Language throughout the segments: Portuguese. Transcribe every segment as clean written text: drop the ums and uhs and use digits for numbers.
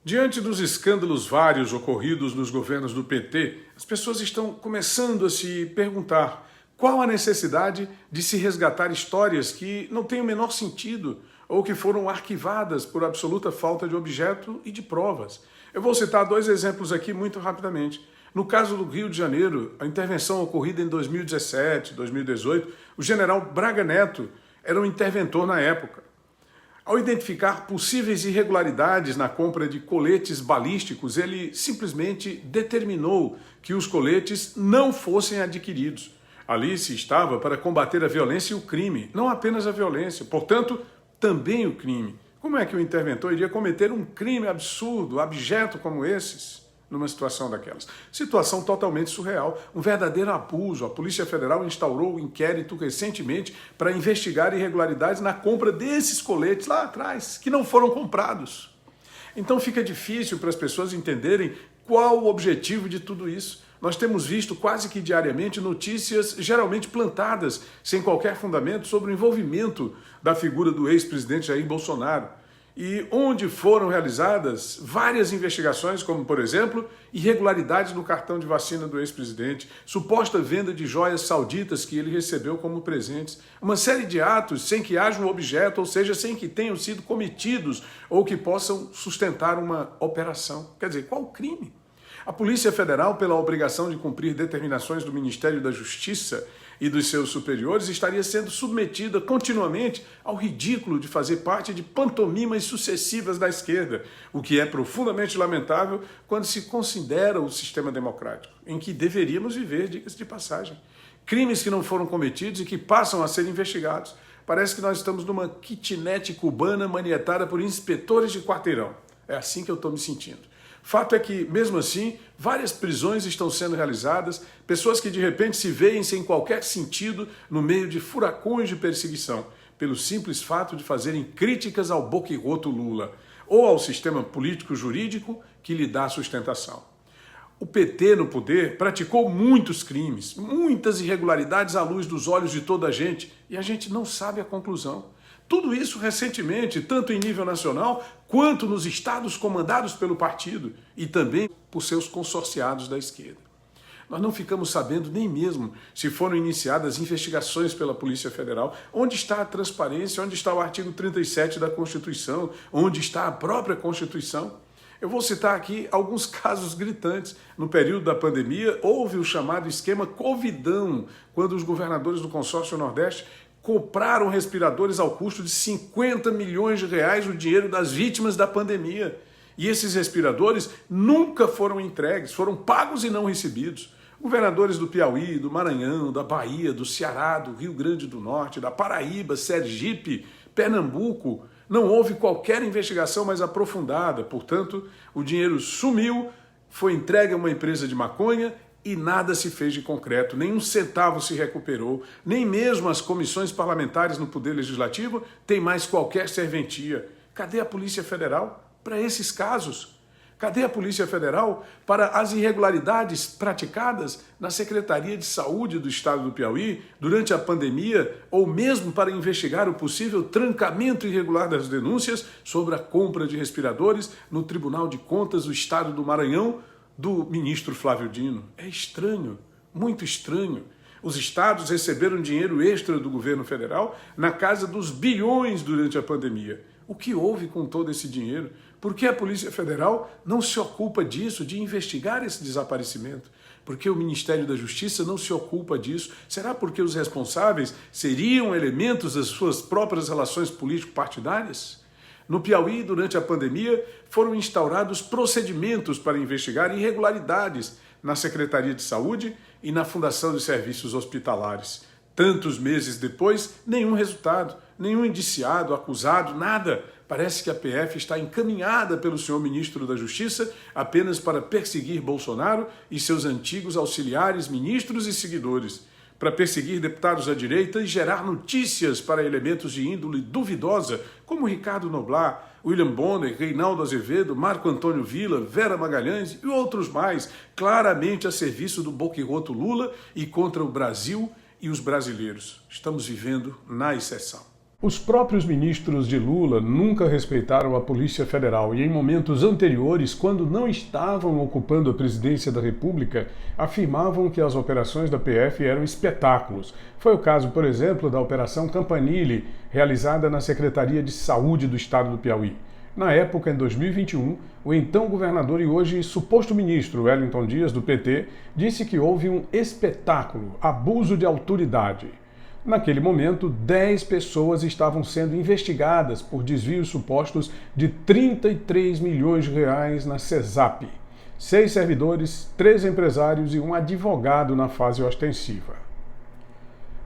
Diante dos escândalos vários ocorridos nos governos do PT, as pessoas estão começando a se perguntar qual a necessidade de se resgatar histórias que não têm o menor sentido ou que foram arquivadas por absoluta falta de objeto e de provas. Eu vou citar dois exemplos aqui muito rapidamente. No caso do Rio de Janeiro, a intervenção ocorrida em 2017, 2018, o general Braga Neto era um interventor na época. Ao identificar possíveis irregularidades na compra de coletes balísticos, ele simplesmente determinou que os coletes não fossem adquiridos. Ali se estava para combater a violência e o crime, não apenas a violência, portanto, também o crime. Como é que o interventor iria cometer um crime absurdo, abjeto como esses, numa situação daquelas? Situação totalmente surreal, um verdadeiro abuso. A Polícia Federal instaurou um inquérito recentemente para investigar irregularidades na compra desses coletes lá atrás, que não foram comprados. Então fica difícil para as pessoas entenderem qual o objetivo de tudo isso. Nós temos visto quase que diariamente notícias geralmente plantadas, sem qualquer fundamento, sobre o envolvimento da figura do ex-presidente Jair Bolsonaro, e onde foram realizadas várias investigações, como, por exemplo, irregularidades no cartão de vacina do ex-presidente, suposta venda de joias sauditas que ele recebeu como presentes, uma série de atos sem que haja um objeto, ou seja, sem que tenham sido cometidos ou que possam sustentar uma operação. Quer dizer, qual o crime? A Polícia Federal, pela obrigação de cumprir determinações do Ministério da Justiça e dos seus superiores, estaria sendo submetida continuamente ao ridículo de fazer parte de pantomimas sucessivas da esquerda, o que é profundamente lamentável quando se considera o sistema democrático, em que deveríamos viver, diga-se de passagem. Crimes que não foram cometidos e que passam a ser investigados. Parece que nós estamos numa kitnet cubana manietada por inspetores de quarteirão. É assim que eu estou me sentindo. Fato é que, mesmo assim, várias prisões estão sendo realizadas, pessoas que de repente se veem sem qualquer sentido no meio de furacões de perseguição, pelo simples fato de fazerem críticas ao boquiroto Lula, ou ao sistema político-jurídico que lhe dá sustentação. O PT no poder praticou muitos crimes, muitas irregularidades à luz dos olhos de toda a gente, e a gente não sabe a conclusão. Tudo isso recentemente, tanto em nível nacional, quanto nos estados comandados pelo partido e também por seus consorciados da esquerda. Nós não ficamos sabendo nem mesmo se foram iniciadas investigações pela Polícia Federal, onde está a transparência, onde está o artigo 37 da Constituição, onde está a própria Constituição. Eu vou citar aqui alguns casos gritantes. No período da pandemia, houve o chamado esquema Covidão, quando os governadores do consórcio Nordeste compraram respiradores ao custo de 50 milhões de reais, o dinheiro das vítimas da pandemia. E esses respiradores nunca foram entregues, foram pagos e não recebidos. Governadores do Piauí, do Maranhão, da Bahia, do Ceará, do Rio Grande do Norte, da Paraíba, Sergipe, Pernambuco, não houve qualquer investigação mais aprofundada. Portanto, o dinheiro sumiu, foi entregue a uma empresa de maconha e nada se fez de concreto, nenhum centavo se recuperou, nem mesmo as comissões parlamentares no Poder Legislativo têm mais qualquer serventia. Cadê a Polícia Federal para esses casos? Cadê a Polícia Federal para as irregularidades praticadas na Secretaria de Saúde do Estado do Piauí durante a pandemia, ou mesmo para investigar o possível trancamento irregular das denúncias sobre a compra de respiradores no Tribunal de Contas do Estado do Maranhão, do ministro Flávio Dino? É estranho, muito estranho. Os estados receberam dinheiro extra do governo federal na casa dos bilhões durante a pandemia. O que houve com todo esse dinheiro? Por que a Polícia Federal não se ocupa disso, de investigar esse desaparecimento? Por que o Ministério da Justiça não se ocupa disso? Será porque os responsáveis seriam elementos das suas próprias relações político-partidárias? No Piauí, durante a pandemia, foram instaurados procedimentos para investigar irregularidades na Secretaria de Saúde e na Fundação de Serviços Hospitalares. Tantos meses depois, nenhum resultado, nenhum indiciado, acusado, nada. Parece que a PF está encaminhada pelo senhor ministro da Justiça apenas para perseguir Bolsonaro e seus antigos auxiliares, ministros e seguidores, para perseguir deputados à direita e gerar notícias para elementos de índole duvidosa, como Ricardo Noblat, William Bonner, Reinaldo Azevedo, Marco Antônio Villa, Vera Magalhães e outros mais, claramente a serviço do boquiroto Lula e contra o Brasil e os brasileiros. Estamos vivendo na exceção. Os próprios ministros de Lula nunca respeitaram a Polícia Federal e, em momentos anteriores, quando não estavam ocupando a presidência da República, afirmavam que as operações da PF eram espetáculos. Foi o caso, por exemplo, da Operação Campanile, realizada na Secretaria de Saúde do Estado do Piauí. Na época, em 2021, o então governador e hoje suposto ministro Wellington Dias, do PT, disse que houve um espetáculo, abuso de autoridade. Naquele momento, 10 pessoas estavam sendo investigadas por desvios supostos de 33 milhões de reais na CESAP. 6 servidores, 3 empresários e um advogado na fase ostensiva.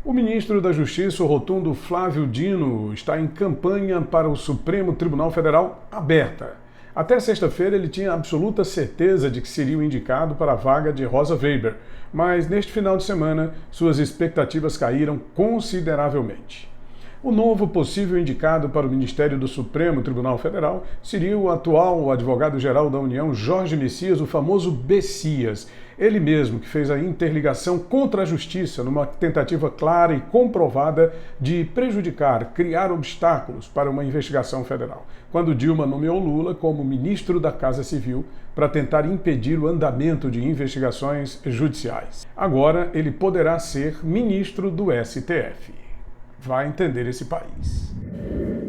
O ministro da Justiça, o rotundo Flávio Dino, está em campanha para o Supremo Tribunal Federal aberta. Até sexta-feira ele tinha absoluta certeza de que seria o indicado para a vaga de Rosa Weber, mas neste final de semana suas expectativas caíram consideravelmente. O novo possível indicado para o Ministério do Supremo Tribunal Federal seria o atual advogado-geral da União, Jorge Messias, o famoso Bessias. Ele mesmo que fez a interligação contra a Justiça numa tentativa clara e comprovada de prejudicar, criar obstáculos para uma investigação federal, quando Dilma nomeou Lula como ministro da Casa Civil para tentar impedir o andamento de investigações judiciais. Agora ele poderá ser ministro do STF. Vai entender esse país.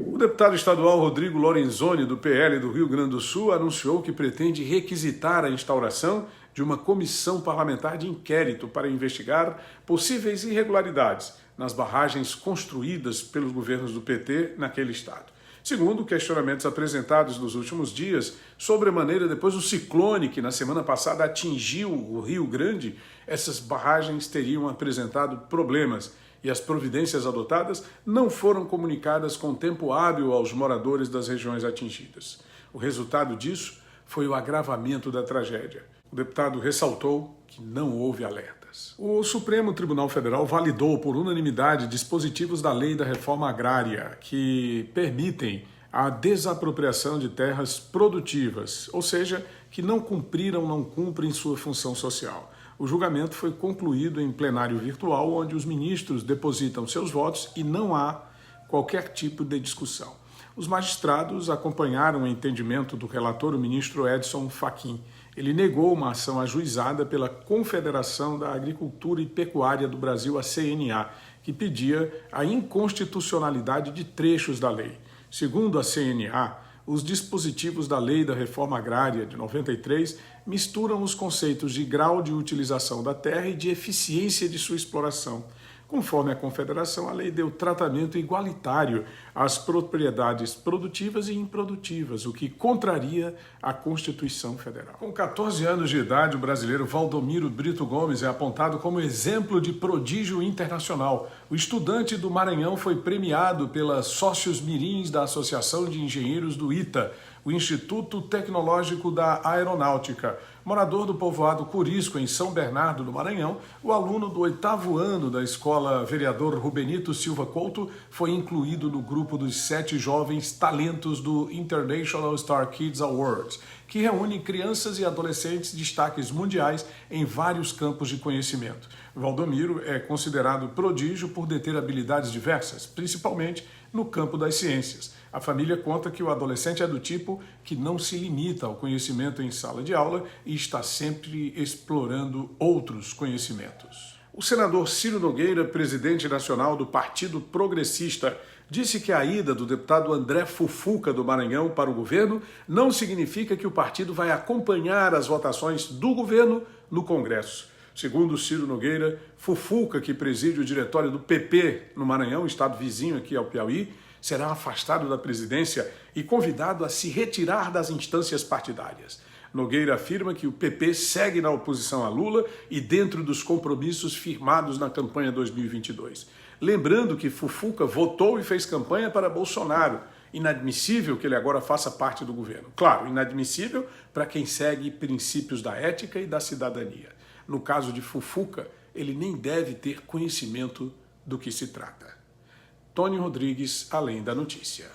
O deputado estadual Rodrigo Lorenzoni, do PL do Rio Grande do Sul, anunciou que pretende requisitar a instauração de uma comissão parlamentar de inquérito para investigar possíveis irregularidades nas barragens construídas pelos governos do PT naquele estado. Segundo questionamentos apresentados nos últimos dias, sobremaneira depois do ciclone que na semana passada atingiu o Rio Grande, essas barragens teriam apresentado problemas e as providências adotadas não foram comunicadas com tempo hábil aos moradores das regiões atingidas. O resultado disso foi o agravamento da tragédia. O deputado ressaltou que não houve alertas. O Supremo Tribunal Federal validou por unanimidade dispositivos da Lei da Reforma Agrária que permitem a desapropriação de terras produtivas, ou seja, que não cumprem sua função social. O julgamento foi concluído em plenário virtual, onde os ministros depositam seus votos e não há qualquer tipo de discussão. Os magistrados acompanharam o entendimento do relator, o ministro Edson Fachin. Ele negou uma ação ajuizada pela Confederação da Agricultura e Pecuária do Brasil, a CNA, que pedia a inconstitucionalidade de trechos da lei. Segundo a CNA, os dispositivos da Lei da Reforma Agrária de 93 misturam os conceitos de grau de utilização da terra e de eficiência de sua exploração. Conforme a Confederação, a lei deu tratamento igualitário às propriedades produtivas e improdutivas, o que contraria a Constituição Federal. Com 14 anos de idade, o brasileiro Valdomiro Brito Gomes é apontado como exemplo de prodígio internacional. O estudante do Maranhão foi premiado pelas sócios mirins da Associação de Engenheiros do ITA, o Instituto Tecnológico da Aeronáutica. Morador do povoado Curisco, em São Bernardo do Maranhão, o aluno do 8º ano da Escola Vereador Rubenito Silva Couto foi incluído no grupo dos 7 jovens talentos do International Star Kids Awards, que reúne crianças e adolescentes destaques mundiais em vários campos de conhecimento. Valdomiro é considerado prodígio por deter habilidades diversas, principalmente no campo das ciências. A família conta que o adolescente é do tipo que não se limita ao conhecimento em sala de aula e está sempre explorando outros conhecimentos. O senador Ciro Nogueira, presidente nacional do Partido Progressista, disse que a ida do deputado André Fufuca do Maranhão para o governo não significa que o partido vai acompanhar as votações do governo no Congresso. Segundo Ciro Nogueira, Fufuca, que preside o diretório do PP no Maranhão, estado vizinho aqui ao Piauí, será afastado da presidência e convidado a se retirar das instâncias partidárias. Nogueira afirma que o PP segue na oposição a Lula e dentro dos compromissos firmados na campanha 2022. Lembrando que Fufuca votou e fez campanha para Bolsonaro. Inadmissível que ele agora faça parte do governo. Claro, inadmissível para quem segue princípios da ética e da cidadania. No caso de Fufuca, ele nem deve ter conhecimento do que se trata. Tony Rodrigues, Além da Notícia.